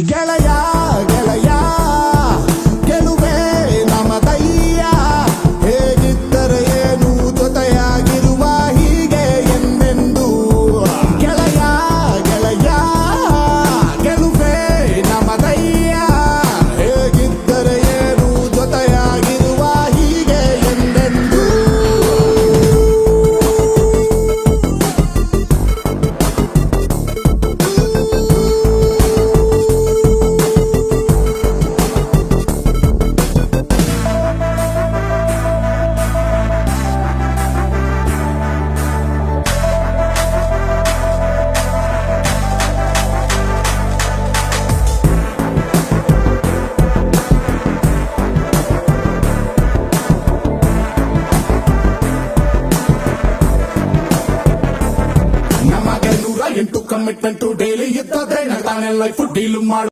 ಗೆಳೆಯ ಗೆಳೆಯ ಗೆಲುವೆ ನಮದಯ್ಯ ಹೇಗಿದ್ದರೆ ಏನು ಜೊತೆಯಾಗಿರುವ ಹೀಗೆ ಎಂದೆಂದು ಗೆಳೆಯ ಗೆಳೆಯ ಗೆಲುವೆ ನಮದಯ್ಯ ಹೇಗಿದ್ದರೆ ಏನು ಜೊತೆಯಾಗಿರುವ ಹೀಗೆ ಎಂದೆಂದು ನಮಗೆ 108 ಕಮಿಟ್ಮೆಂಟ್ ಡೈಲಿ ಇದ್ದದೆ ತಾನೆ ಲೈಫ್ ಡೀಲ್ ಮಾಡು